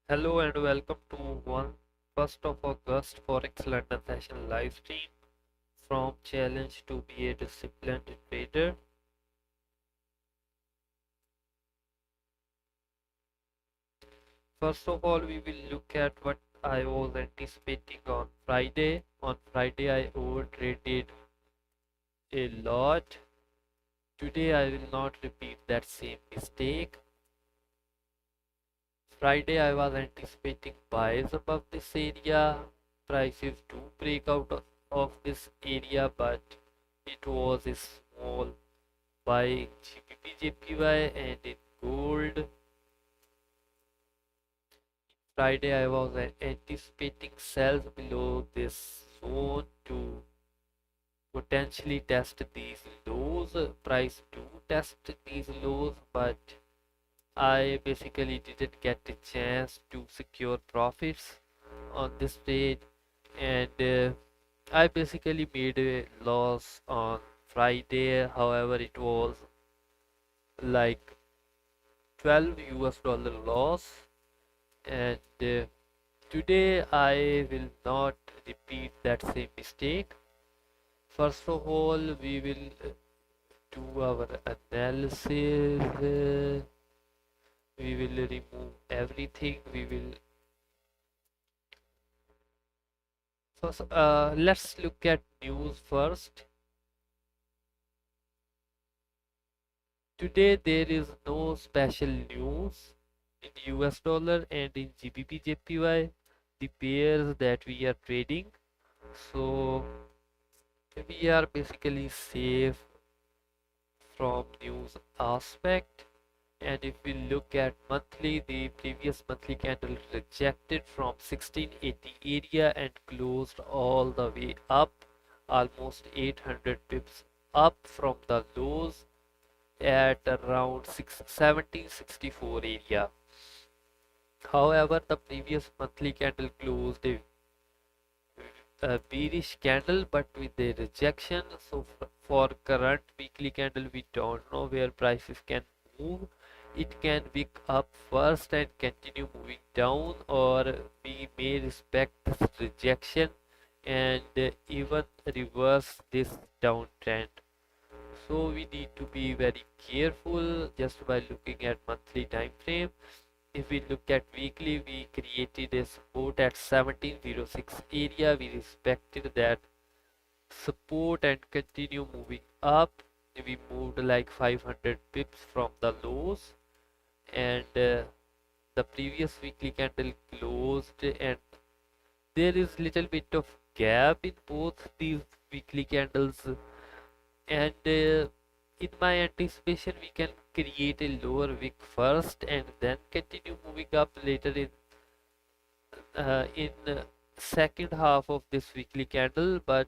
Hello and welcome to 1st of August Forex London Session live stream from Challenge to be a Disciplined Trader. First of all, we will look at what I was anticipating on Friday. On Friday, I overtraded a lot. Today, I will not repeat that same mistake. Friday, I was anticipating buys above this area. Prices do break out of this area, but it was a small buying GBP JPY and in gold. Friday, I was anticipating sells below this zone to potentially test these lows. Price to test these lows, but I basically didn't get a chance to secure profits on this trade, and I basically made a loss on Friday. However, it was like 12 US dollar loss, and today I will not repeat that same mistake. First of all, we will do our analysis. We will remove everything. We will first let's look at news first. Today there is no special news in US dollar and in GBP JPY, the pairs that we are trading. So we are basically safe from news aspect. And if we look at monthly, the previous monthly candle rejected from 1680 area and closed all the way up, almost 800 pips up from the lows at around 1764 area. However, the previous monthly candle closed a bearish candle but with a rejection. So for current weekly candle, we don't know where prices can move. It can wick up first and continue moving down, or we may respect this rejection and even reverse this downtrend. So we need to be very careful just by looking at monthly time frame. If we look at weekly, we created a support at 1706 area. We respected that support and continue moving up. We moved like 500 pips from the lows, and the previous weekly candle closed, and there is little bit of gap in both these weekly candles, and in my anticipation we can create a lower wick first and then continue moving up later in second half of this weekly candle, but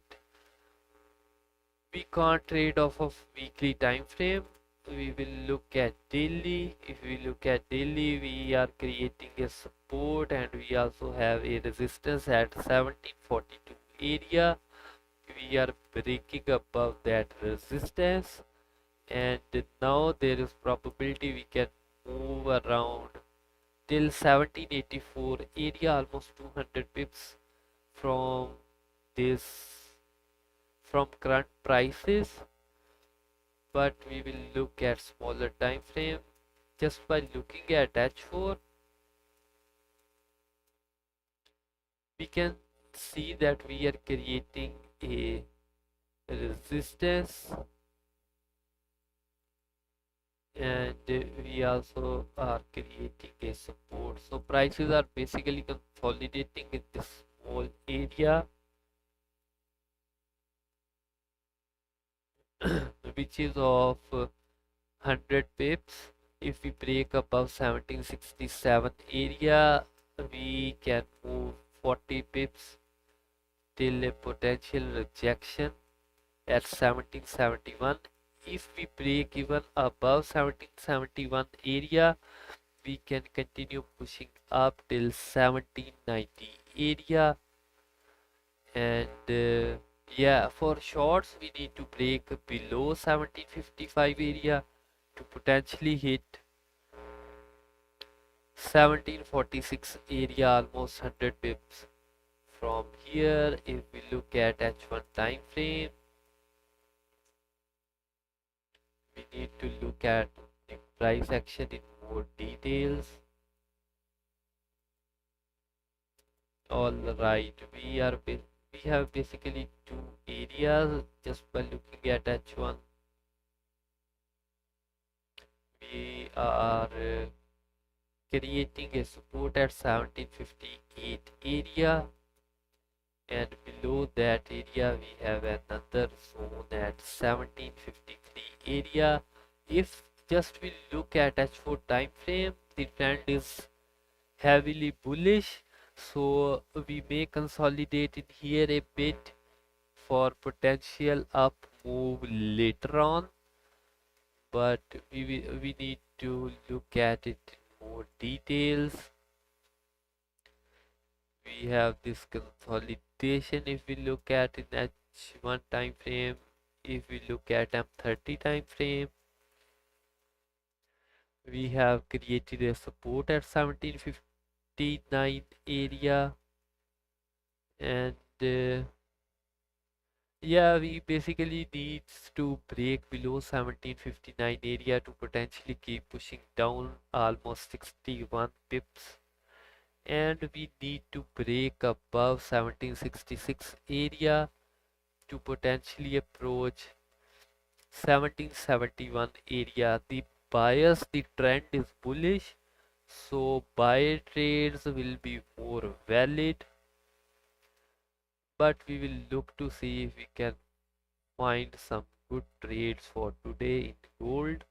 we can't trade off of weekly time frame. We will look at daily. If we look at daily, we are creating a support and we also have a resistance at 1742 area. We are breaking above that resistance, and now there is probability we can move around till 1784 area, almost 200 pips from this, from current prices. But we will look at smaller time frame. Just by looking at H4, we can see that we are creating a resistance, and we also are creating a support. So prices are basically consolidating in this small area which is of 100 pips. If we break above 1767 area, we can move 40 pips till a potential rejection at 1771. If we break even above 1771 area, we can continue pushing up till 1790 area, and yeah, for shorts we need to break below 1755 area to potentially hit 1746 area, almost 100 pips from here. If we look at H1 time frame, we need to look at the price action in more details. All right, we have basically two areas. Just by looking at H1, we are creating a support at 1758 area, and below that area we have another zone at 1753 area. If just we look at H4 time frame, the trend is heavily bullish, so we may consolidate in here a bit for potential up move later on, but we need to look at it in more details. We have this consolidation. If we look at in H1 time frame, if we look at M30 time frame, we have created a support at 1759 area, and yeah, we basically needs to break below 1759 area to potentially keep pushing down almost 61 pips, and we need to break above 1766 area to potentially approach 1771 area. The trend is bullish, so buy trades will be more valid, but we will look to see if we can find some good trades for today in gold.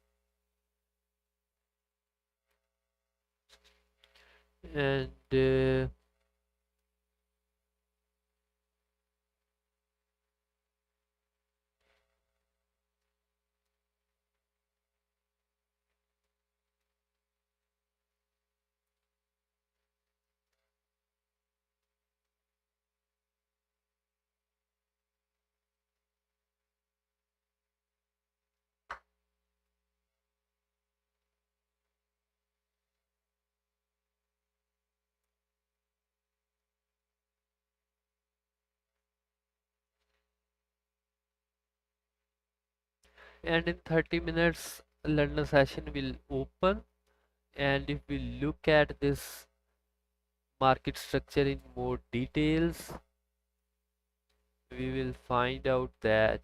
And in 30 minutes London session will open, and if we look at this market structure in more details, we will find out that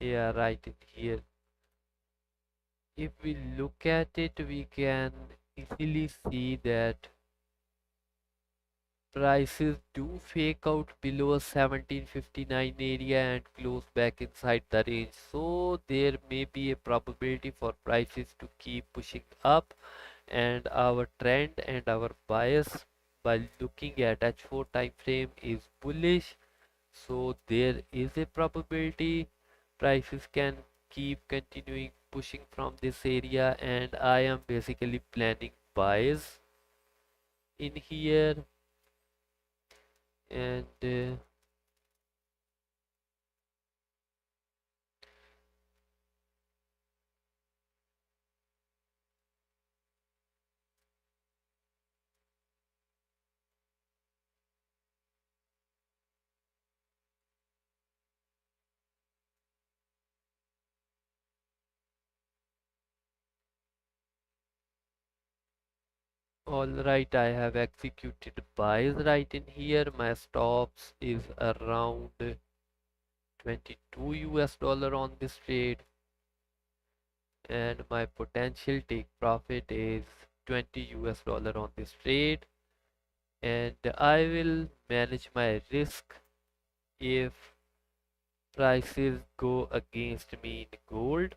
yeah, right in here, if we look at it, we can easily see that prices do fake out below 1759 area and close back inside the range. So there may be a probability for prices to keep pushing up, and our trend and our bias by looking at H4 time frame is bullish. So there is a probability prices can keep continuing pushing from this area, and I am basically planning buys in here. And all right, I have executed buys right in here. My stops is around 22 US dollar on this trade, and my potential take profit is 20 US dollar on this trade, and I will manage my risk if prices go against me in gold.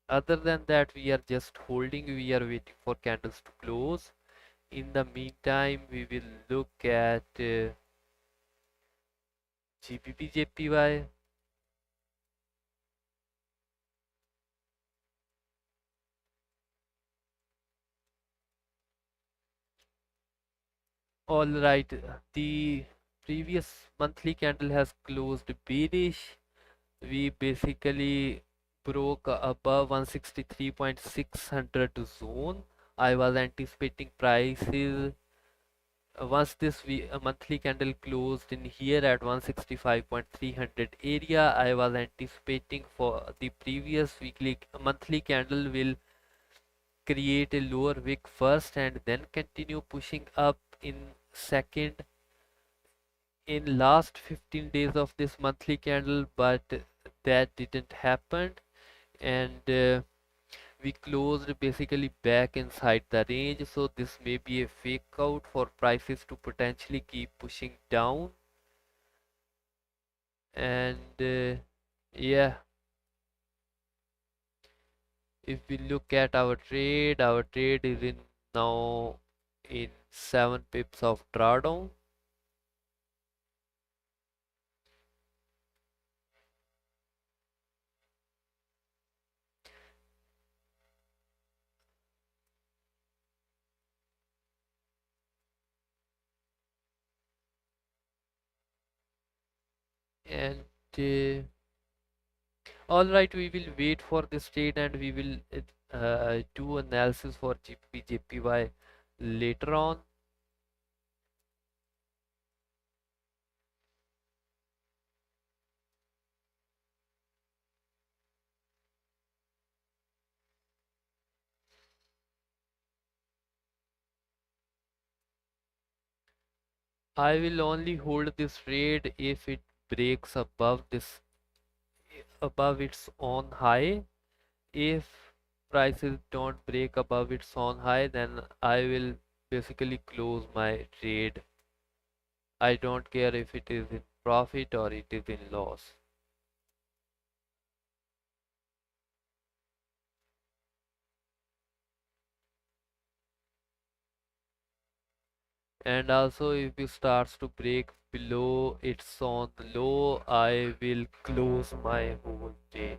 Other than that, we are just holding, we are waiting for candles to close. In the meantime, we will look at GBP/JPY. All right, the previous monthly candle has closed bearish. We basically broke above 163.600 zone. I was anticipating prices once this monthly candle closed in here at 165.300 area. I was anticipating for the previous weekly monthly candle will create a lower wick first and then continue pushing up in second in last 15 days of this monthly candle, but that didn't happen, and we closed basically back inside the range. So this may be a fake out for prices to potentially keep pushing down. And yeah, if we look at our trade is in now in 7 pips of drawdown. And all right, we will wait for this trade and we will do analysis for GBP JPY later on. I will only hold this trade if it breaks above its own high. If prices don't break above its own high, then I will basically close my trade. I don't care if it is in profit or it is in loss. And also if it starts to break below its own low, I will close my whole trade.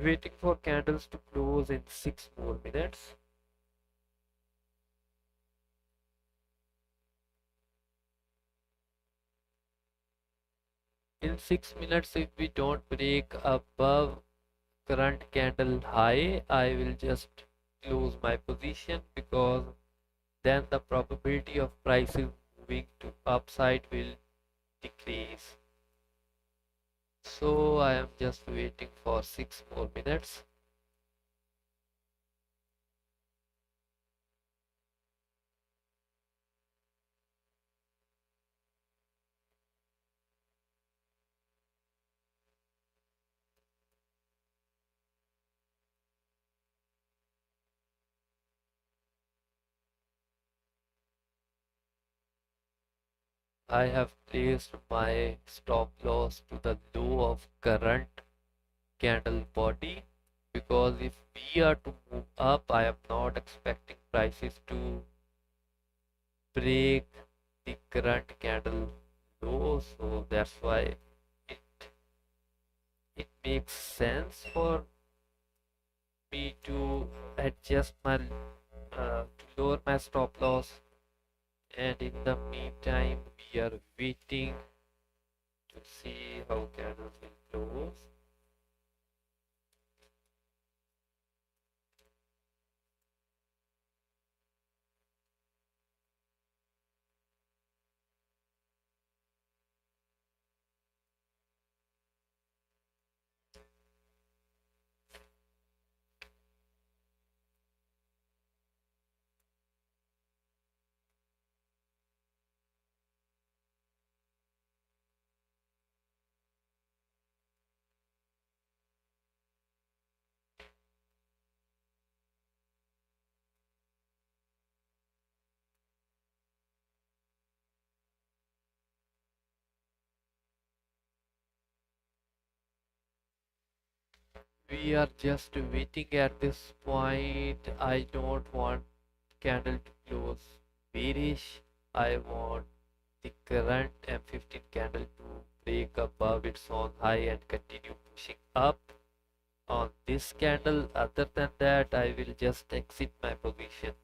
Waiting for candles to close in 6 more minutes. In 6 minutes, if we don't break above current candle high, I will just close my position, because then the probability of prices moving to upside will decrease. So I am just waiting for 6 more minutes. I have placed my stop loss to the low of current candle body, because if we are to move up, I am not expecting prices to break the current candle low. So that's why it it makes sense for me to adjust my to lower my stop loss, and in the meantime we are waiting to see how candles will close. We are just waiting at this point. I don't want candle to close bearish. I want the current M15 candle to break above its own high and continue pushing up on this candle. Other than that, I will just exit my position.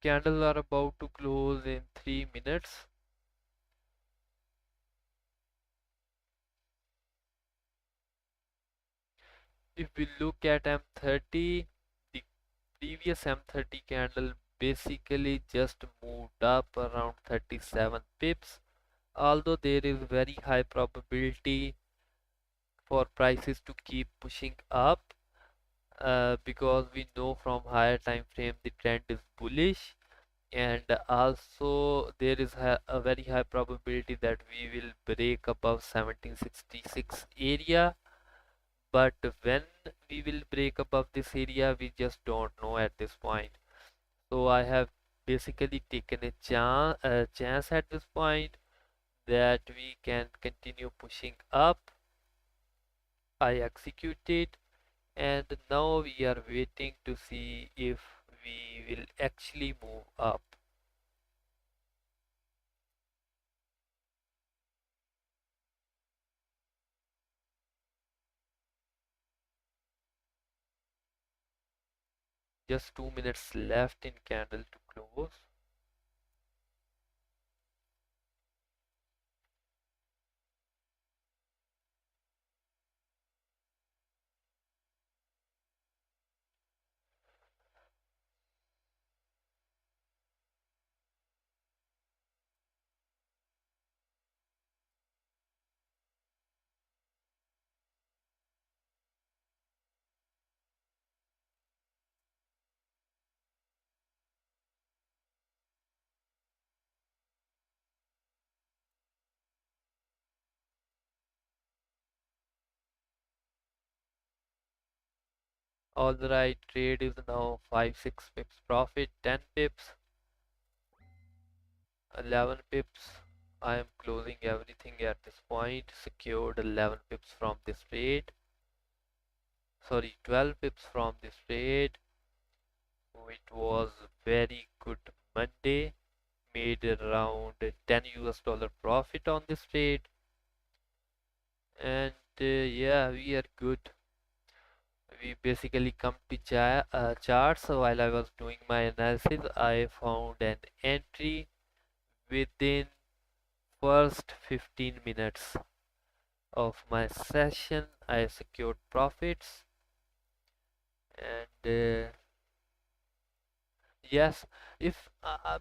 Candles are about to close in 3 minutes. If we look at M30, the previous M30 candle basically just moved up around 37 pips, although there is very high probability for prices to keep pushing up, because we know from higher time frame the trend is bullish, and also there is a very high probability that we will break above 1766 area. But when we will break above this area, we just don't know at this point. So I have basically taken a chance at this point that we can continue pushing up. I executed, and now we are waiting to see if we will actually move up. Just 2 minutes left in candle to close. Alright, trade is now 5 6 pips profit, 10 pips, 11 pips. I am closing everything at this point. Secured 11 pips from this trade. Sorry, 12 pips from this trade. It was very good Monday. Made around 10 US dollar profit on this trade. And yeah, we are good. We basically come to charts. So while I was doing my analysis, I found an entry within first 15 minutes of my session. I secured profits, and yes, if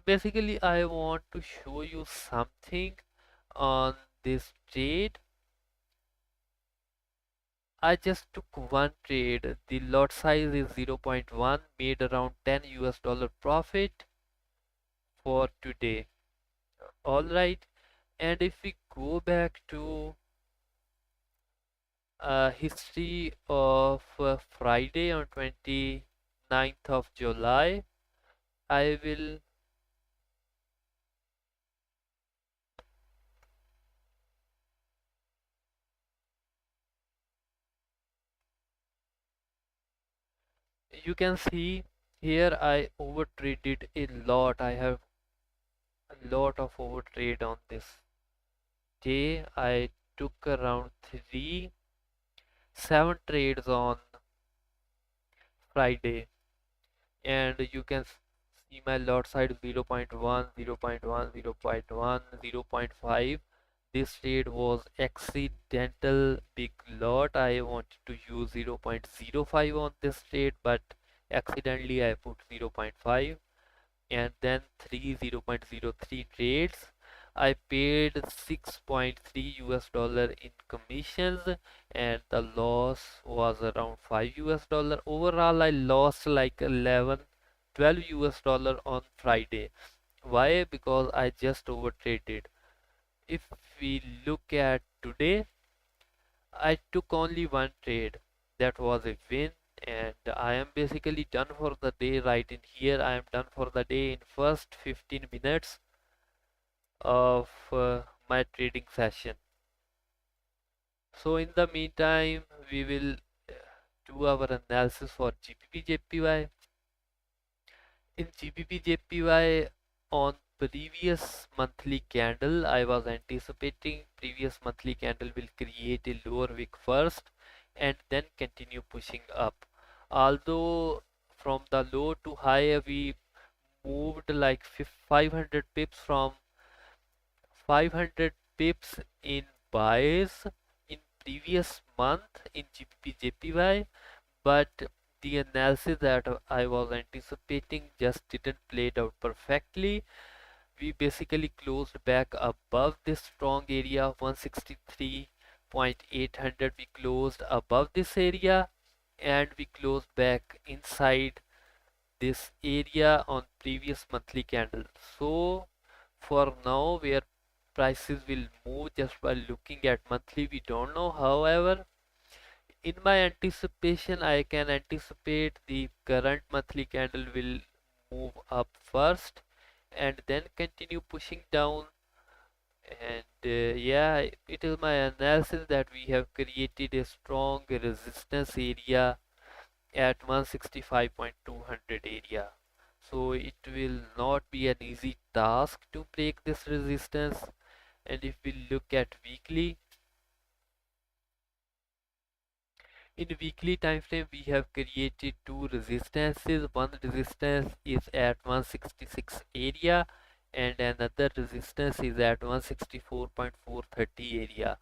basically I want to show you something on this trade. I just took one trade. The lot size is zero point 0.1, made around 10 US dollar profit for today. All right. And if we go back to history of Friday on 29th of July, I will, you can see here I overtraded a lot. I have a lot of overtrade on this day. I took around 7 trades on Friday, and you can see my lot size 0 0.1, 0 0.1, 0 0.1, 0.5. This trade was accidental big lot. I wanted to use 0.05 on this trade, but accidentally I put 0.5, and then 3 0.03 trades. I paid 6.3 US dollar in commissions, and the loss was around 5 US dollar. Overall, I lost like 11, 12 US dollar on Friday. Why? Because I just over traded. If we look at today, I took only one trade. That was a win, and I am basically done for the day right in here. I am done for the day in first 15 minutes of my trading session. So in the meantime, we will do our analysis for GBP/JPY. In GBP/JPY, on previous monthly candle, I was anticipating previous monthly candle will create a lower wick first and then continue pushing up. Although from the low to high we moved like 500 pips from 500 pips in buys in previous month in GBP/JPY, but the analysis that I was anticipating just didn't play it out perfectly. We basically closed back above this strong area of 163.800. We closed above this area and we closed back inside this area on previous monthly candle. So for now, where prices will move just by looking at monthly, we don't know. However, in my anticipation, I can anticipate the current monthly candle will move up first and then continue pushing down. And yeah, it is my analysis that we have created a strong resistance area at 165.200 area. So it will not be an easy task to break this resistance. And if we look at weekly, in weekly time frame we have created two resistances. One resistance is at 166 area and another resistance is at 164.430 area,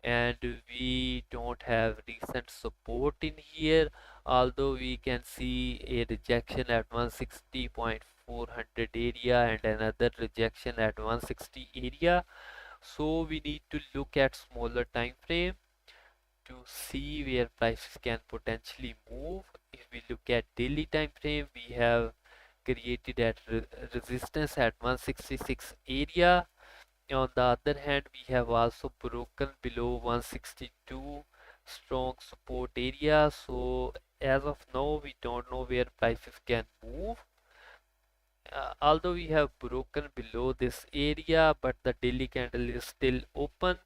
and we don't have recent support in here, although we can see a rejection at 160.400 area and another rejection at 160 area. So we need to look at smaller time frame to see where prices can potentially move. If we look at daily time frame, we have created at resistance at 166 area. On the other hand, we have also broken below 162 strong support area. So as of now, we don't know where prices can move. Although we have broken below this area, but the daily candle is still open.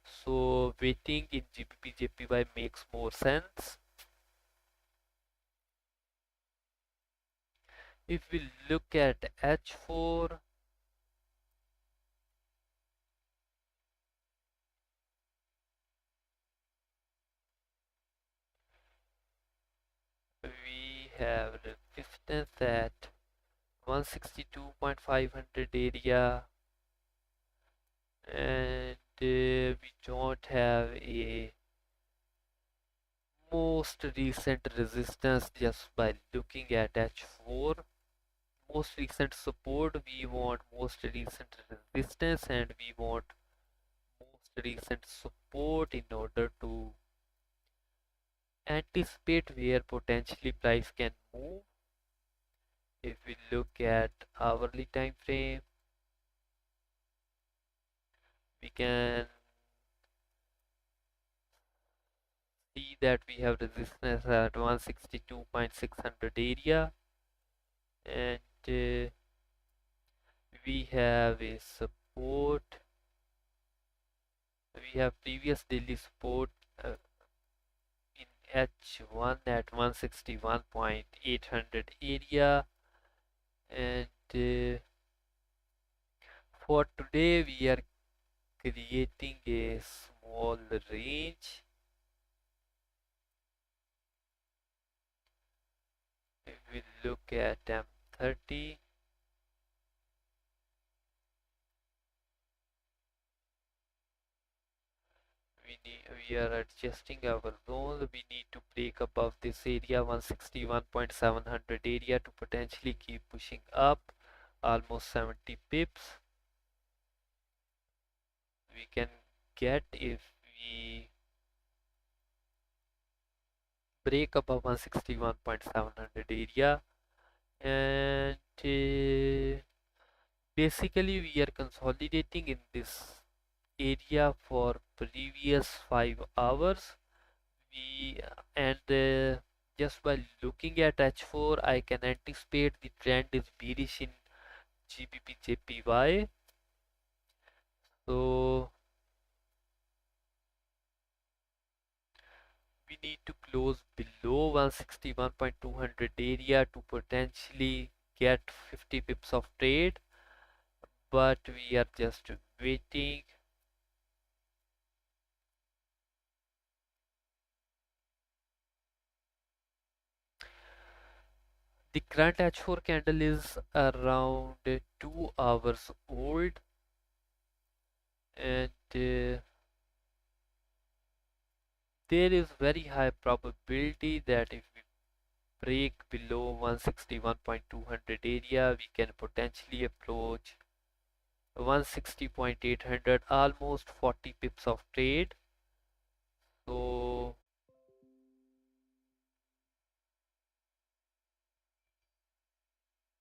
So waiting in GBP/JPY makes more sense. If we look at H4, we have resistance at 162.500 area, and we don't have a most recent resistance just by looking at H4. Most recent support, we want most recent resistance, and we want most recent support in order to anticipate where potentially price can move. If we look at hourly time frame, we can see that we have resistance at 162.600 area, and we have a support. We have previous daily support in H1 at 161.800 area, and for today we are creating a small range. If we look at M30, we are adjusting our zones. We need to break above this area 161.700 area to potentially keep pushing up almost 70 pips. we can get if we break above 161.700 area. And basically we are consolidating in this area for previous 5 hours. We and Just by looking at H4, I can anticipate the trend is bearish in GBP JPY. So we need to close below 161.200 area to potentially get 50 pips of trade, but we are just waiting. The current H4 candle is around 2 hours old, and there is very high probability that if we break below 161.200 area, we can potentially approach 160.800, almost 40 pips of trade. So